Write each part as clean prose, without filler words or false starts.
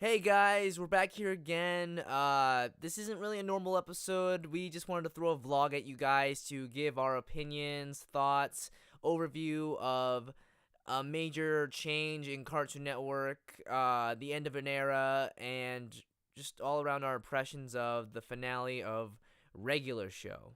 Hey guys, we're back here again. This isn't really a normal episode. We just wanted to throw a vlog at you guys to give our opinions, thoughts, overview of a major change in Cartoon Network, the end of an era, and just all around our impressions of the finale of regular show.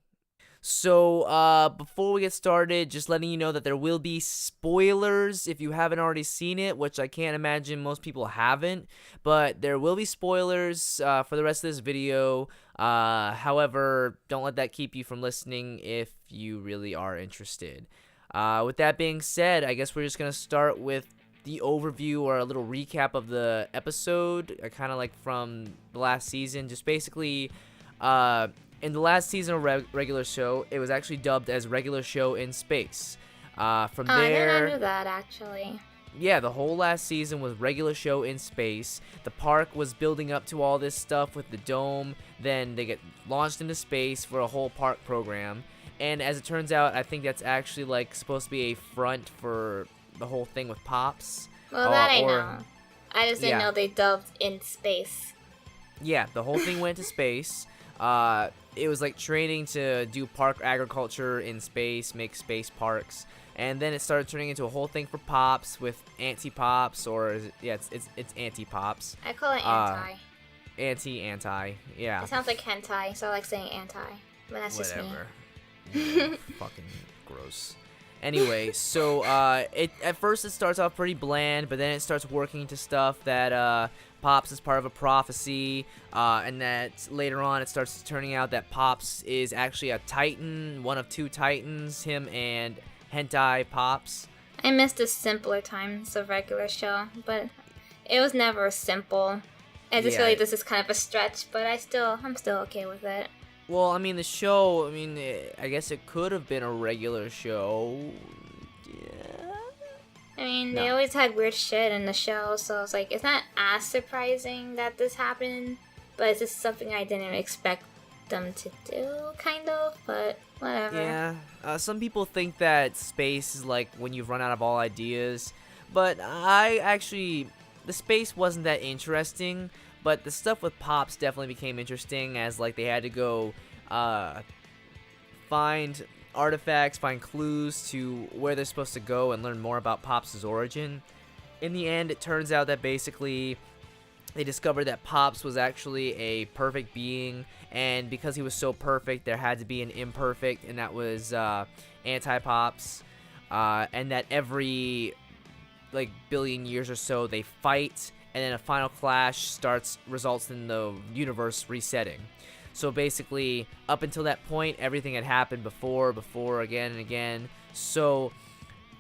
So, before we get started, just letting you know that there will be spoilers if you haven't already seen it, which I can't imagine most people haven't, but there will be spoilers, for the rest of this video. However, don't let that keep you from listening if you really are interested. With that being said, I guess we're just gonna start with the overview or a little recap of the episode, kind of like from the last season. Just basically, in the last season of regular show, it was actually dubbed as Regular Show in Space. From there, I knew that actually. yeah, the whole last season was Regular Show in Space. The park was building up to all this stuff with the dome. Then they get launched into space for a whole park program. And as it turns out, I think that's actually like supposed to be a front for the whole thing with Pops. Well, that I know. I just didn't know they dubbed in space. Yeah, the whole thing went to space. It was like training to do park agriculture in space, make space parks, and then it started turning into a whole thing for Pops with anti-Pops, or is it, yeah, it's anti-Pops. I call it anti. Anti, yeah. It sounds like hentai, so I like saying anti. But that's just me. Whatever. Yeah, fucking gross. Anyway, so it at first it starts off pretty bland, but then it starts working to stuff that Pops is part of a prophecy, and that later on it starts turning out that Pops is actually a Titan, one of two Titans, him and Hentai Pops. I missed the simpler times of regular show, but it was never simple. I just feel like this is kind of a stretch, but I'm still okay with it. Well, I mean, the show, I guess it could have been a regular show. Yeah. I mean, they always had weird shit in the show, so it's like, it's not as surprising that this happened, but it's just something I didn't expect them to do, kind of, but whatever. Yeah, some people think that space is like when you've run out of all ideas, but the space wasn't that interesting. But the stuff with Pops definitely became interesting, as like they had to go find artifacts, find clues to where they're supposed to go and learn more about Pops' origin. In the end, it turns out that basically they discovered that Pops was actually a perfect being, and because he was so perfect, there had to be an imperfect, and that was Anti-Pops, and that every like billion years or so they fight, and then a final clash results in the universe resetting. So basically, up until that point, everything had happened before, again and again. So,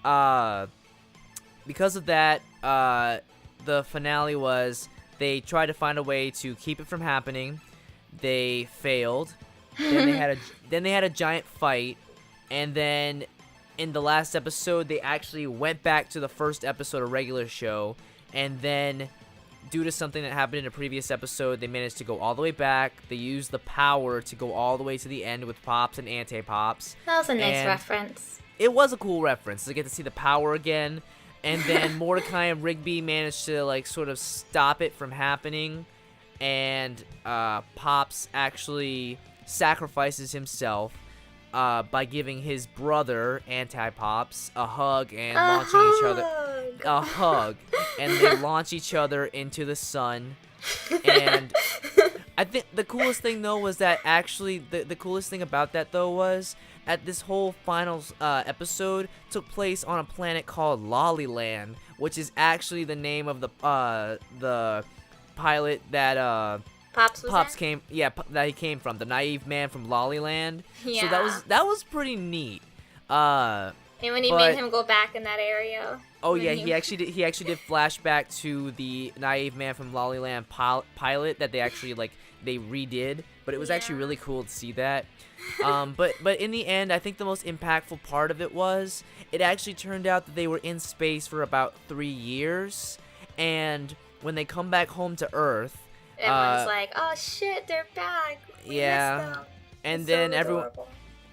because of that, the finale was they tried to find a way to keep it from happening. They failed. Then they had a giant fight, and then in the last episode, they actually went back to the first episode of regular show, and then due to something that happened in a previous episode, they managed to go all the way back. They used the power to go all the way to the end with Pops and Anti-Pops. That was a nice reference. It was a cool reference to get to see the power again. And then Mordecai and Rigby managed to like sort of stop it from happening. And Pops actually sacrifices himself by giving his brother Anti-Pops a hug and launching each other a hug, and they launch each other into the sun. And I think the coolest thing though was that actually the coolest thing about that though was at this whole final episode took place on a planet called Lollyland, which is actually the name of the pilot that Pops came, that he came from, the naive man from Lollyland. Yeah. So that was pretty neat. And when he made him go back in that area. Oh yeah, he actually did flashback to the naive man from Lollyland pilot that they actually they redid, but it was actually really cool to see that. But in the end, I think the most impactful part of it was it actually turned out that they were in space for about 3 years, and when they come back home to Earth, everyone's like, "Oh shit, they're back." And then everyone.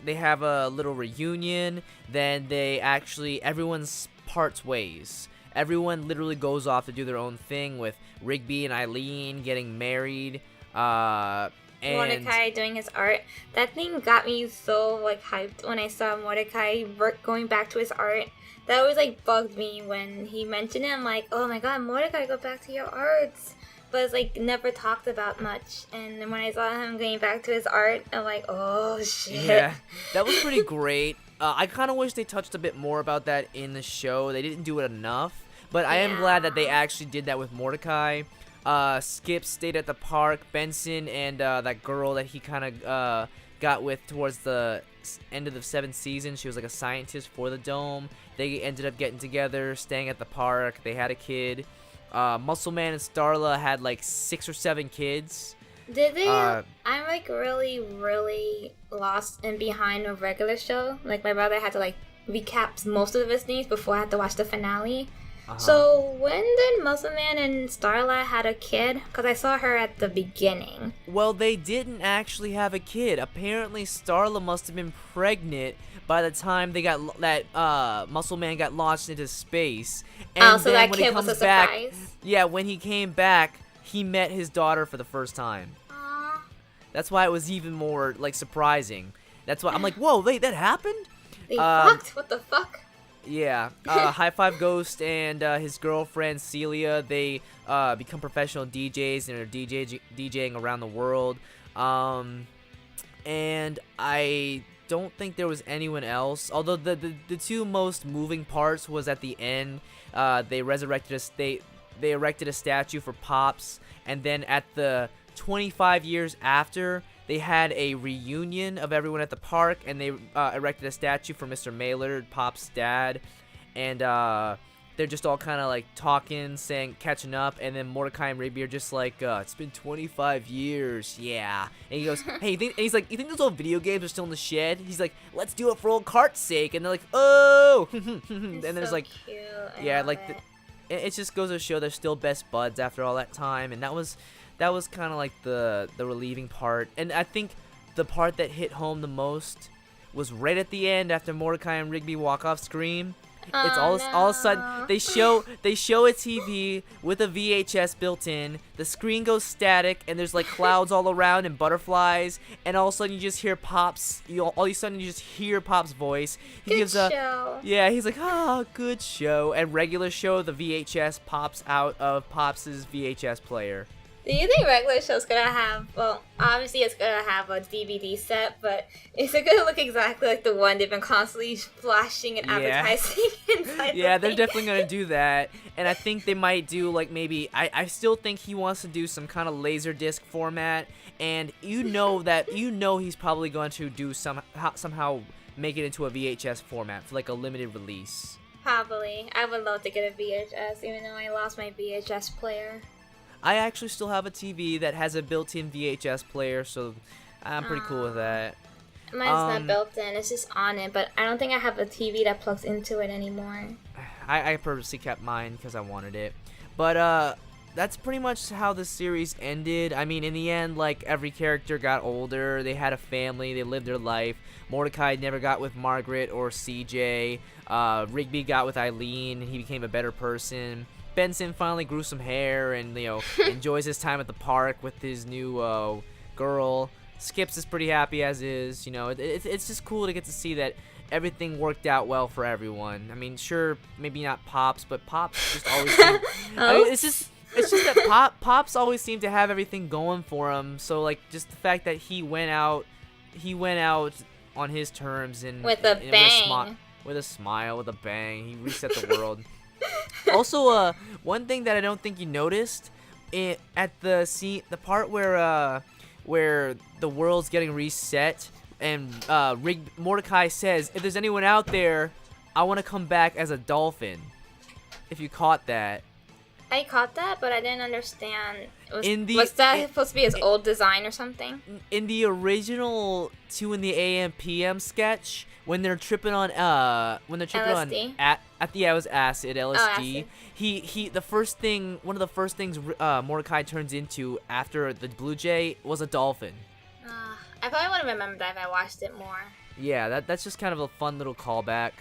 They have a little reunion, then everyone parts ways. everyone literally goes off to do their own thing, with Rigby and Eileen getting married. And Mordecai doing his art. That thing got me so like hyped when I saw Mordecai going back to his art. That always like bugged me when he mentioned it. I'm like, oh my god, Mordecai, go back to your arts. But it's like never talked about much. And then when I saw him going back to his art, I'm like, oh shit. Yeah, that was pretty great. I kind of wish they touched a bit more about that in the show. They didn't do it enough. But I am glad that they actually did that with Mordecai. Skip stayed at the park. Benson and that girl that he kind of got with towards the end of the 7th season. She was like a scientist for the dome. They ended up getting together, staying at the park. They had a kid. Muscle Man and Starla had like 6 or 7 kids. Did they? I'm like really, really lost and behind a regular show. Like my brother had to like recap most of his things before I had to watch the finale. So when did Muscle Man and Starla had a kid? Because I saw her at the beginning. Well, they didn't actually have a kid. Apparently, Starla must have been pregnant by the time they got that Muscle Man got launched into space. And so that kid was a surprise. Yeah, when he came back, he met his daughter for the first time. Aww. That's why it was even more like surprising. That's why I'm like, whoa, wait, that happened? They fucked? What the fuck? Yeah, High Five Ghost and his girlfriend Celia, they become professional DJs and are DJing around the world. And I don't think there was anyone else. Although the 2 most moving parts was at the end. They erected a statue for Pops, and then at the 25 years after, they had a reunion of everyone at the park, and they erected a statue for Mr. Maylard, Pop's dad, and they're just all kind of like talking, catching up, and then Mordecai and Rigby are just like, it's been 25 years, yeah. And he goes, hey, he's like, you think those old video games are still in the shed? He's like, let's do it for old cart's sake, and they're like, oh, and there's so like, cute. yeah, like, it just goes to show they're still best buds after all that time, and that was kind of like the relieving part. And I think the part that hit home the most was right at the end after Mordecai and Rigby walk off screen. It's all of a sudden they show a TV with a VHS built in. The screen goes static, and there's like clouds all around and butterflies, and all of a sudden you just hear Pop's. All of a sudden you just hear Pop's voice. He gives show. Yeah, he's like, good show. And regular show, the VHS pops out of Pops's VHS player. Do you think regular show's gonna have, well, obviously it's gonna have a DVD set, but is it gonna look exactly like the one they've been constantly flashing and advertising inside Yeah, the they're thing? definitely gonna do that. And I think they might do, like, maybe, I still think he wants to do some kind of Laserdisc format, and you know he's probably going to do somehow make it into a VHS format for, like, a limited release. Probably. I would love to get a VHS, even though I lost my VHS player. I actually still have a TV that has a built-in VHS player, so I'm pretty cool with that. Mine's not built in, it's just on it, but I don't think I have a TV that plugs into it anymore. I purposely kept mine because I wanted it. But that's pretty much how the series ended. I mean, in the end, like, every character got older, they had a family, they lived their life. Mordecai never got with Margaret or CJ. Rigby got with Eileen, he became a better person. Benson finally grew some hair and, enjoys his time at the park with his new girl. Skips is pretty happy as is. It's just cool to get to see that everything worked out well for everyone. I mean, sure, maybe not Pops, but Pops just always seemed, I mean, it's just that Pops always seemed to have everything going for him. So, like, just the fact that he went out on his terms and with a bang. With a smile, with a bang. He reset the world. Also, one thing that I don't think you noticed at the part where the world's getting reset, and Mordecai says, "If there's anyone out there, I want to come back as a dolphin." If you caught that. I caught that, but I didn't understand. Was that supposed to be his old design or something? In the original 2 in the AM PM sketch, when they're tripping on LSD? it was acid, LSD. Oh, acid. One of the first things Mordecai turns into after the Blue Jay was a dolphin. I probably would have remembered that if I watched it more. Yeah, that's just kind of a fun little callback.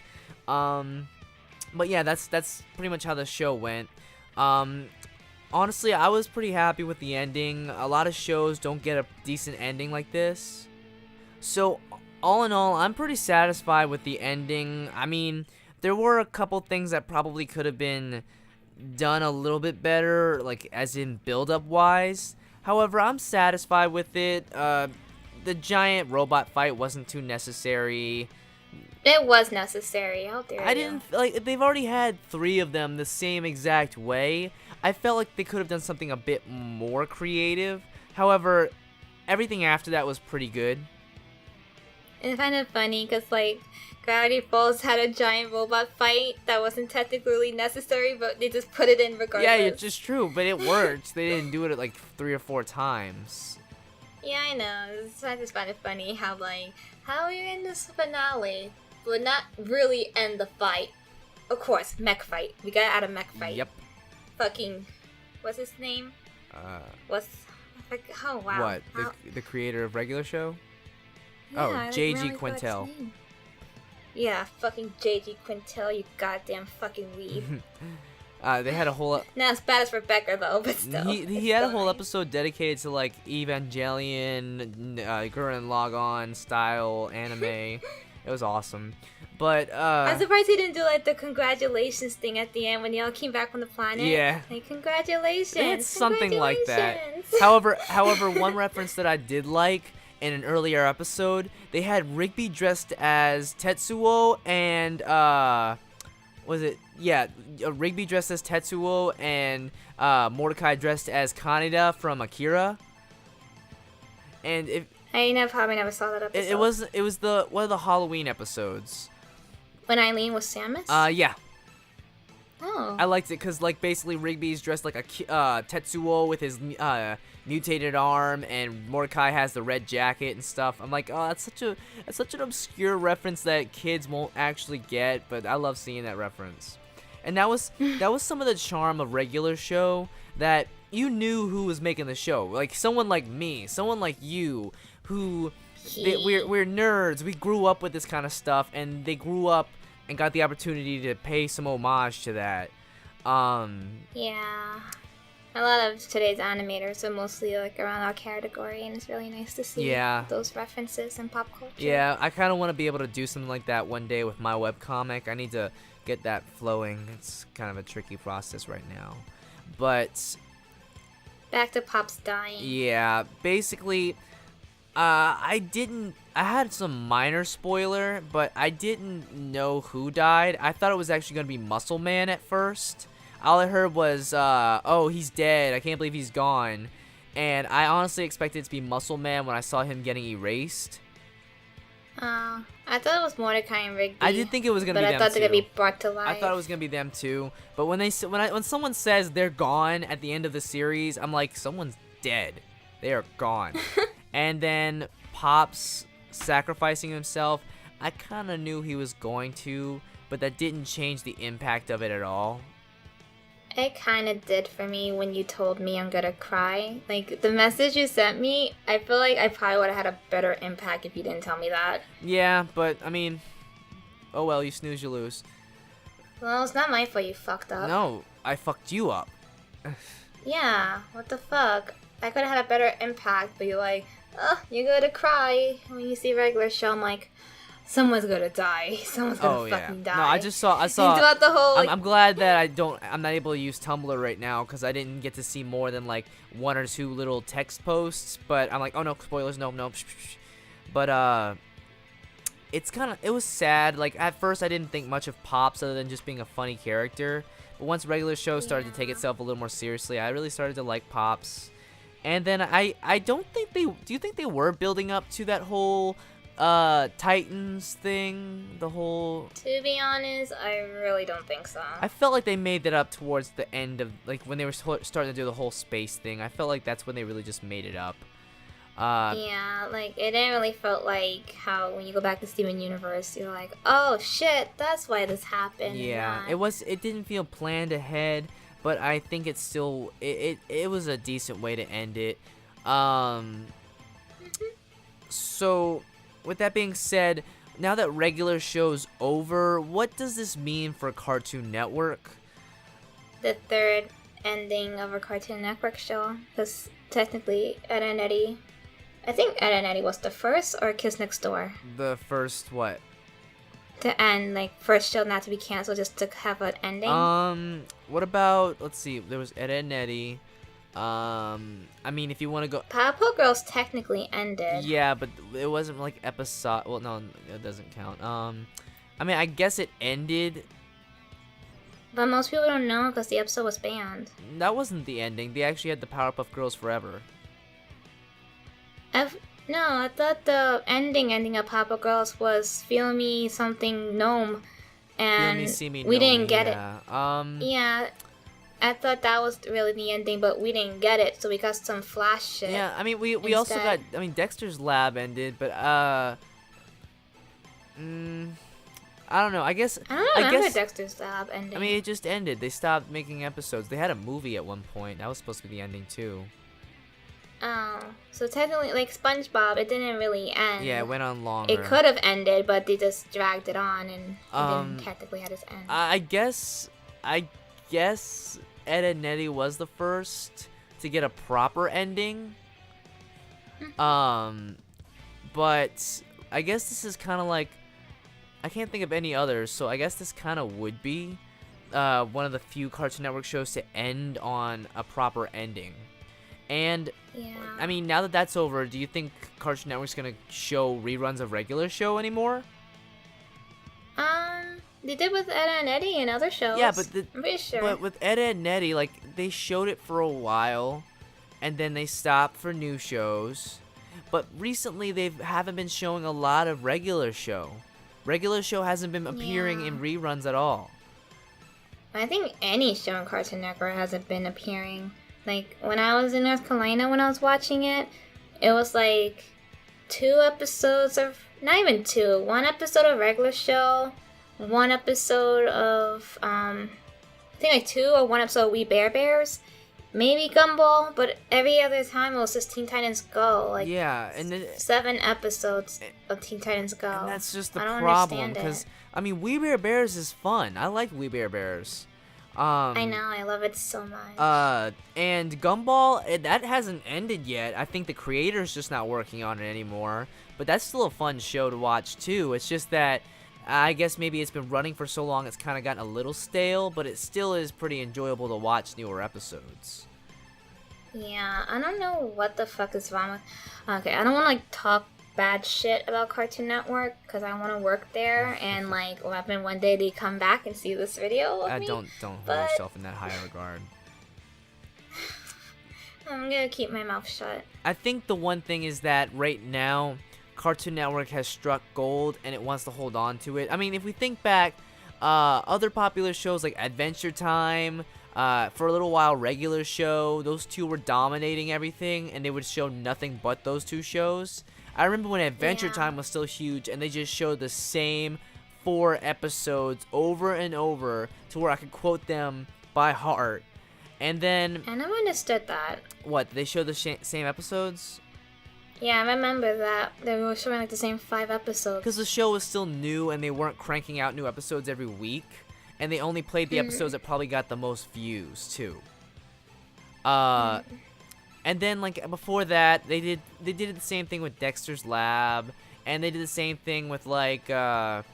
But yeah, that's pretty much how the show went. Honestly, I was pretty happy with the ending. A lot of shows don't get a decent ending like this. So, all in all, I'm pretty satisfied with the ending. I mean, there were a couple things that probably could have been done a little bit better, like as in build-up wise. However, I'm satisfied with it. The giant robot fight wasn't too necessary. It was necessary. How dare you? I didn't like. They've already had 3 of them the same exact way. I felt like they could have done something a bit more creative. However, everything after that was pretty good. And I find it funny because, like, Gravity Falls had a giant robot fight that wasn't technically necessary, but they just put it in regardless. Yeah, it's just true, but it worked. They didn't do it like 3 or 4 times. Yeah, I know. I just find it funny how, like, how are you in this finale but not really end the fight? Of course, mech fight. We got out of mech fight. Yep. Fucking, what's his name? Oh wow. What? The creator of regular show? Yeah, oh, J.G. Quintel. Yeah, fucking J.G. Quintel, you goddamn fucking weeb. They had a whole. Not as bad as Rebecca though, but still. He had a whole episode dedicated to like Evangelion, Gurren Lagann style anime. It was awesome, but I'm surprised he didn't do like the congratulations thing at the end when y'all came back from the planet. Yeah. Like congratulations. It's something like that. However, one reference that I did like in an earlier episode, they had Rigby dressed as Tetsuo and was it? Yeah, Rigby dressed as Tetsuo and Mordecai dressed as Kaneda from Akira. And I probably never saw that episode. It was one of the Halloween episodes. When Eileen was Samus? Yeah. Oh. I liked it because like basically Rigby's dressed like a Tetsuo with his mutated arm, and Mordecai has the red jacket and stuff. I'm like, oh, that's such an obscure reference that kids won't actually get, but I love seeing that reference. And that was some of the charm of regular show, that you knew who was making the show. Like someone like me, someone like you, who we're nerds. We grew up with this kind of stuff, and they grew up and got the opportunity to pay some homage to that. Yeah. A lot of today's animators are mostly like around our category, and it's really nice to see those references in pop culture. Yeah, I kind of want to be able to do something like that one day with my webcomic. I need to get that flowing. It's kind of a tricky process right now. But back to Pop's dying. Yeah, basically, I had some minor spoiler, but I didn't know who died. I thought it was actually going to be Muscle Man at first. All I heard was, oh, he's dead. I can't believe he's gone. And I honestly expected it to be Muscle Man when I saw him getting erased. I thought it was Mordecai and Rigby. I did think it was going to be them, too. But I thought they were going to be brought to life. I thought it was going to be them, too. But when someone says they're gone at the end of the series, I'm like, someone's dead. They are gone. And then Pop's sacrificing himself, I kind of knew he was going to, but that didn't change the impact of it at all. It kind of did for me when you told me I'm gonna cry. Like, the message you sent me, I feel like I probably would have had a better impact if you didn't tell me that. Yeah, but, I mean, oh well, you snooze, you lose. Well, it's not my fault you fucked up. No, I fucked you up. Yeah, what the fuck? I could have had a better impact, but you're like, oh, you're gonna cry. When you see regular show, I'm like, someone's gonna die. Someone's gonna fucking die. No, I saw. And throughout the whole, I'm glad that I'm not able to use Tumblr right now because I didn't get to see more than like 1 or 2 little text posts. But I'm like, oh no, spoilers, no. But it was sad. Like at first, I didn't think much of Pops other than just being a funny character. But once regular show started to take itself a little more seriously, I really started to like Pops. And then I don't think do you think they were building up to that whole Titans thing, the whole... To be honest, I really don't think so. I felt like they made that up towards the end of, like, when they were starting to do the whole space thing. I felt like that's when they really just made it up. Yeah, like, it didn't really felt like how when you go back to Steven Universe, you're like, oh shit, that's why this happened. Yeah, it didn't feel planned ahead, but I think it's still, it was a decent way to end it. So... With that being said, now that regular show's over, what does this mean for Cartoon Network? The third ending of a Cartoon Network show, because technically Ed and Eddie, I think Ed and Eddie was the first, or Kiss Next Door The first what? to end, like first show not to be canceled, just to have an ending. What about, let's see, there was Ed and Eddie. I mean, if you want to go, Powerpuff Girls technically ended. yeah, but it wasn't like episode. Well, no, it doesn't count. I mean, I guess it ended. But most people don't know because the episode was banned. That wasn't the ending. They actually had the Powerpuff Girls Forever. No, I thought the ending of Powerpuff Girls was Feel Me Something Gnome, and Me, See Me, we Know didn't Me, get yeah. it. Yeah, I thought that was really the ending, but we didn't get it, so we got some flash shit. Yeah, I mean, we also got. I mean, Dexter's Lab ended, but I don't know. I guess I don't remember Dexter's Lab ending. I mean, it just ended. They stopped making episodes. They had a movie at one point. That was supposed to be the ending too. Oh, so technically, like SpongeBob, it didn't really end. Yeah, it went on longer. It could have ended, but they just dragged it on, and it didn't technically have its end. I guess Ed and Eddie was the first to get a proper ending. But I guess this is kind of like, I can't think of any others, so I guess this kind of would be one of the few Cartoon Network shows to end on a proper ending. And yeah. I mean, now that that's over, do you think Cartoon Network's gonna show reruns of regular show anymore? They did with Ed and Eddie and other shows. Yeah, but I'm pretty sure. But with Ed and Eddie, like, they showed it for a while, and then they stopped for new shows. But recently, they haven't been showing a lot of regular show. Regular show hasn't been appearing in reruns at all. I think any show on Cartoon Network hasn't been appearing. Like, when I was in North Carolina when I was watching it, it was like 2 episodes of, not even 2, 1 episode of regular show, 1 episode of, I think like 2 or 1 episode of We Bare Bears, maybe Gumball, but every other time it was just Teen Titans Go. Like, yeah, and 7 episodes of Teen Titans Go. And that's just the I don't problem, understand because, it. I mean, We Bare Bears is fun. I like We Bare Bears. I know, I love it so much. And Gumball, that hasn't ended yet. I think the creator's just not working on it anymore. But that's still a fun show to watch, too. It's just that, I guess maybe it's been running for so long, it's kind of gotten a little stale, but it still is pretty enjoyable to watch newer episodes. Yeah, I don't know what the fuck is wrong with... Okay, I don't want to, like, talk bad shit about Cartoon Network, because I want to work there, and, like, what happened one day they come back and see this video of me. Don't hold yourself in that high regard. I'm gonna keep my mouth shut. I think the one thing is that right now, Cartoon Network has struck gold, and it wants to hold on to it. I mean, if we think back, other popular shows like Adventure Time, for a little while, Regular Show, those two were dominating everything, and they would show nothing but those 2 shows. I remember when Adventure Time was still huge, and they just showed the same 4 episodes over and over to where I could quote them by heart. And then... I never understood that. What, they showed the same episodes? Yeah, I remember that. They were showing like the same 5 episodes. Because the show was still new, and they weren't cranking out new episodes every week. And they only played the episodes that probably got the most views, too. And then, like, before that, they did the same thing with Dexter's Lab, and they did the same thing with, like, the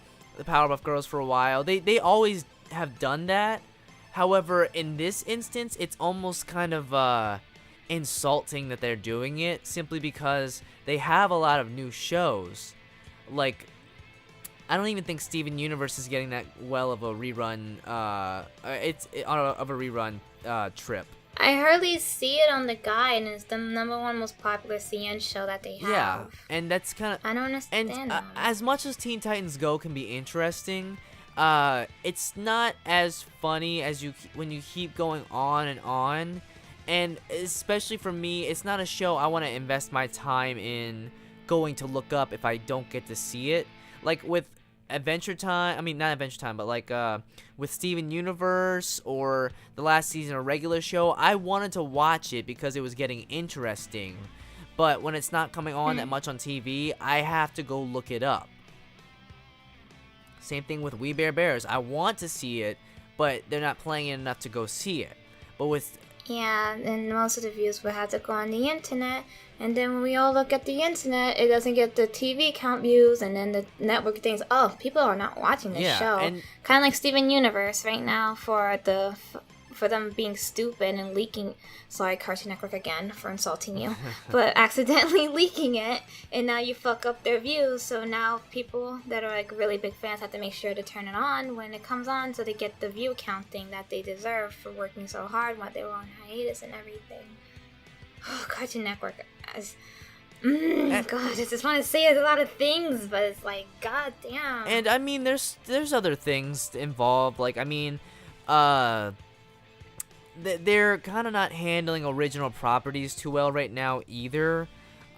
Powerpuff Girls for a while. They always have done that. However, in this instance, it's almost kind of, insulting that they're doing it, simply because they have a lot of new shows. Like, I don't even think Steven Universe is getting that well of a rerun, of a rerun, trip. I hardly see it on the guide, and it's the #1 most popular CN show that they have. Yeah, and that's kind of... I don't understand And that. as much as Teen Titans Go can be interesting, it's not as funny as when you keep going on. And especially for me, it's not a show I want to invest my time in going to look up if I don't get to see it. Like with Adventure Time, I mean, not Adventure Time, but like with Steven Universe or the last season of Regular Show, I wanted to watch it because it was getting interesting. But when it's not coming on that much on TV, I have to go look it up. Same thing with We Bare Bears. I want to see it, but they're not playing it enough to go see it. But with Yeah, and most of the views would have to go on the internet, and then when we all look at the internet, it doesn't get the TV count views, and then the network thinks, oh, people are not watching this show. And kind of like Steven Universe right now for them being stupid and leaking. Sorry, Cartoon Network again for insulting you, but accidentally leaking it, and now you fuck up their views. So now people that are like really big fans have to make sure to turn it on when it comes on, so they get the view counting that they deserve for working so hard while they were on hiatus and everything. Oh, Cartoon Network. God, I just want to say a lot of things, but it's like, god damn. And I mean, there's other things involved. Like, I mean, they're kind of not handling original properties too well right now either.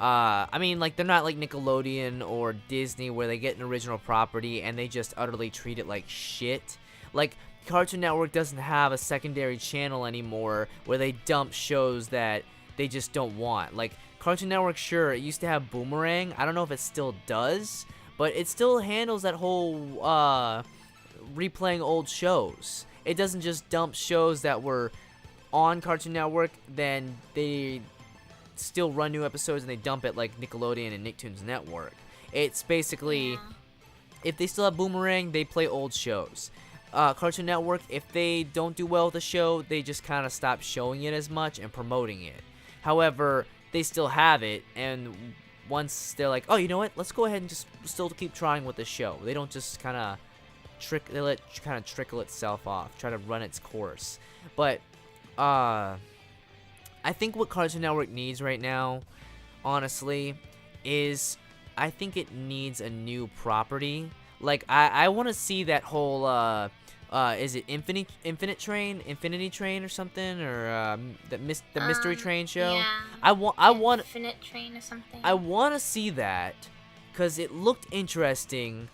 I mean, like, they're not like Nickelodeon or Disney where they get an original property and they just utterly treat it like shit. Like, Cartoon Network doesn't have a secondary channel anymore where they dump shows that they just don't want. Like, Cartoon Network, sure, it used to have Boomerang. I don't know if it still does, but it still handles that whole replaying old shows. It doesn't just dump shows that were on Cartoon Network, then they still run new episodes and they dump it like Nickelodeon and Nicktoons Network. It's basically, if they still have Boomerang, they play old shows. Cartoon Network, if they don't do well with the show, they just kind of stop showing it as much and promoting it. However, they still have it, and once they're like, oh, you know what, let's go ahead and just still keep trying with the show. They don't just kind of they let it kind of trickle itself off, try to run its course. But I think what Cartoon Network needs right now, honestly, is I think it needs a new property. Like, I want to see that whole is it Infinity Train or something, or the Mystery Train show? Yeah. I want Infinite Train or something. I want to see that because it looked interesting,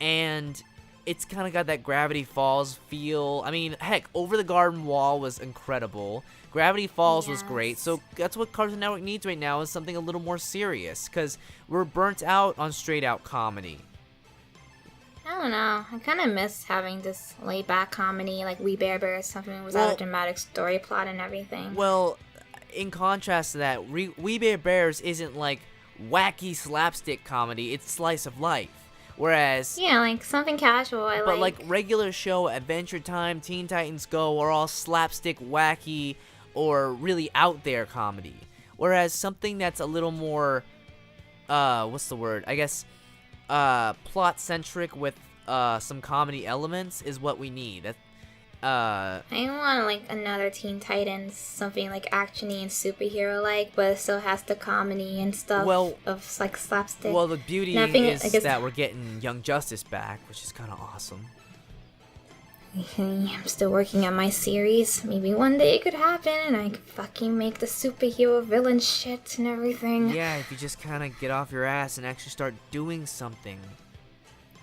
and it's kind of got that Gravity Falls feel. I mean, heck, Over the Garden Wall was incredible. Gravity Falls was great. So that's what Cartoon Network needs right now, is something a little more serious, because we're burnt out on straight out comedy. I don't know. I kind of miss having this laid back comedy, like We Bare Bears, something without a dramatic story plot and everything. Well, in contrast to that, We Bare Bears isn't like wacky slapstick comedy, it's slice of life. Whereas, yeah, like something casual. But like regular show, Adventure Time, Teen Titans Go are all slapstick, wacky, or really out there comedy. Whereas something that's a little more, what's the word? I guess, plot centric with some comedy elements is what we need. I want like another Teen Titans, something like actiony and superhero like, but it still has the comedy and stuff of like slapstick. Well, the beauty is that we're getting Young Justice back, which is kind of awesome. I'm still working on my series. Maybe one day it could happen and I could fucking make the superhero villain shit and everything. Yeah, if you just kind of get off your ass and actually start doing something.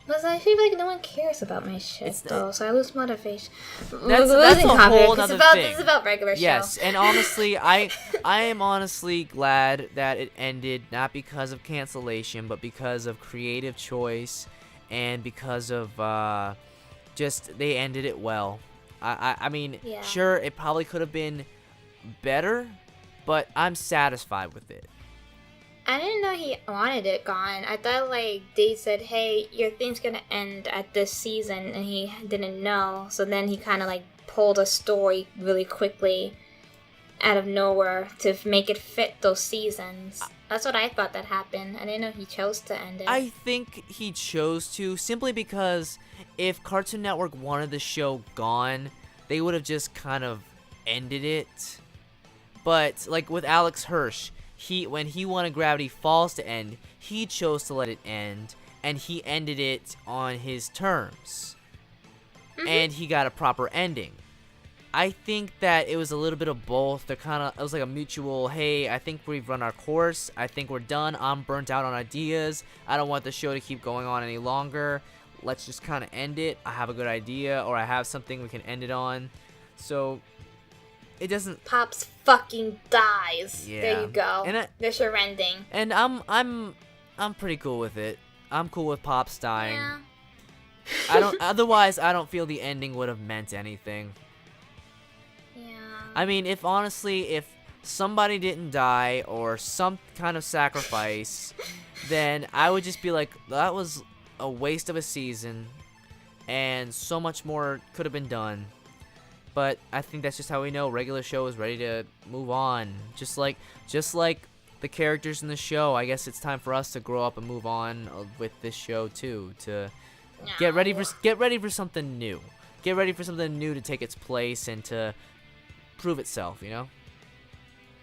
But I feel like no one cares about my shit, though, so I lose motivation. That's a whole other thing. This is about regular show. Yes, and honestly, I am honestly glad that it ended, not because of cancellation, but because of creative choice, and because of, just, they ended it well. I mean, sure, it probably could have been better, but I'm satisfied with it. I didn't know he wanted it gone. I thought, like, they said, hey, your thing's gonna end at this season, and he didn't know. So then he kind of, like, pulled a story really quickly out of nowhere to make it fit those seasons. That's what I thought that happened. I didn't know he chose to end it. I think he chose to, simply because if Cartoon Network wanted the show gone, they would have just kind of ended it. But, like, with Alex Hirsch, when he wanted Gravity Falls to end, he chose to let it end, and he ended it on his terms. Mm-hmm. And he got a proper ending. I think that it was a little bit of both. It was like a mutual, hey, I think we've run our course. I think we're done. I'm burnt out on ideas. I don't want the show to keep going on any longer. Let's just kind of end it. I have a good idea, or I have something we can end it on. So it doesn't. Pops fucking dies. Yeah. There you go. There's your ending. And I'm pretty cool with it. I'm cool with Pops dying. Yeah. Otherwise, I don't feel the ending would have meant anything. Yeah. I mean, if somebody didn't die or some kind of sacrifice, then I would just be like, that was a waste of a season, and so much more could have been done. But I think that's just how we know regular show is ready to move on. Just like the characters in the show, I guess it's time for us to grow up and move on with this show too. To get ready for something new. Get ready for something new to take its place and to prove itself. You know.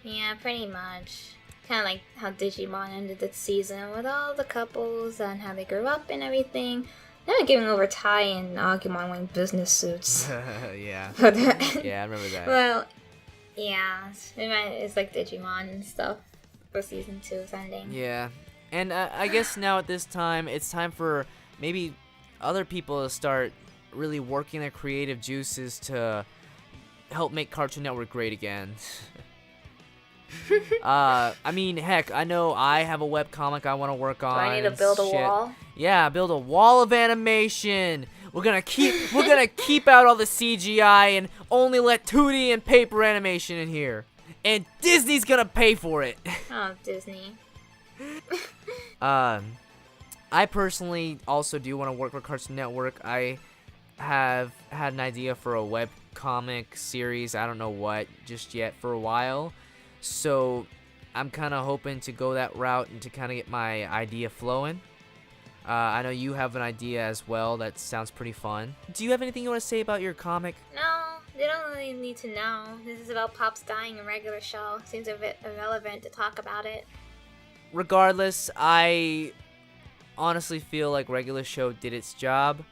Yeah, pretty much. Kind of like how Digimon ended the season with all the couples and how they grew up and everything. They're giving over Tai and Agumon wearing business suits. Yeah. Yeah, I remember that. Well, yeah, it's like Digimon and stuff for season 2's ending. Yeah, and I guess now at this time, it's time for maybe other people to start really working their creative juices to help make Cartoon Network great again. I mean, heck, I know I have a webcomic I want to work on. Do I need to build a wall? Yeah, build a wall of animation. We're gonna keep out all the CGI and only let 2D and paper animation in here. And Disney's gonna pay for it. Oh, Disney. I personally also do want to work for Cartoon Network. I have had an idea for a webcomic series, I don't know what, just yet for a while. So I'm kind of hoping to go that route and to kind of get my idea flowing. I know you have an idea as well that sounds pretty fun. Do you have anything you want to say about your comic? No, they don't really need to know. This is about Pops dying in a regular show. Seems a bit irrelevant to talk about it. Regardless, I honestly feel like regular show did its job.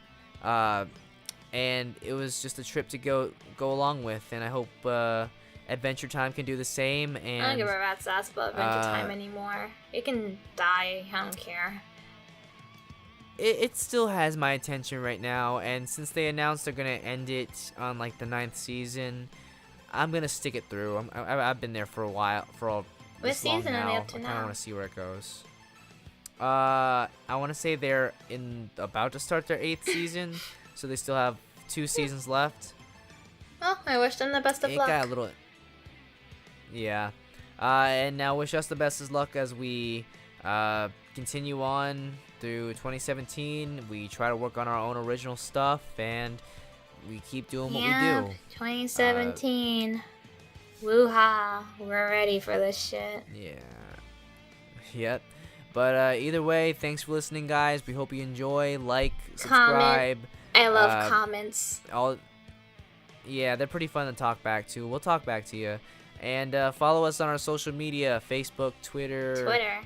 And it was just a trip to go along with. And I hope Adventure Time can do the same. And I don't give a rat's ass about Adventure Time anymore. It can die. I don't care. It still has my attention right now, and since they announced they're gonna end it on like the 9th season, I'm gonna stick it through. I've been there for a while, What season are they up to I kind now? of want to see where it goes. I want to say they're about to start their 8th season, so they still have 2 seasons left. Well, I wish them the best of luck. Got a little, yeah. And now wish us the best of luck as we continue on through 2017. We try to work on our own original stuff, and we keep doing what we do. 2017. Woo-ha. We're ready for this shit. Yeah. Yep. But either way, thanks for listening, guys. We hope you enjoy. Like, subscribe. I love comments. Yeah, they're pretty fun to talk back to. We'll talk back to you. And follow us on our social media, Facebook, Twitter.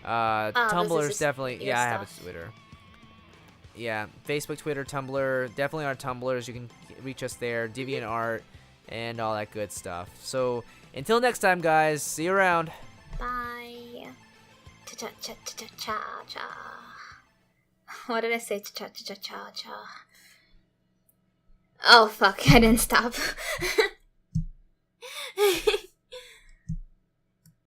Tumblr's definitely, yeah, I have a Twitter. Yeah, Facebook, Twitter, Tumblr, definitely our Tumblrs. You can reach us there, DeviantArt, and all that good stuff. So, until next time, guys, see you around. Bye. Cha-cha-cha-cha-cha-cha. What did I say? Cha-cha-cha-cha-cha. Oh, fuck, I didn't stop.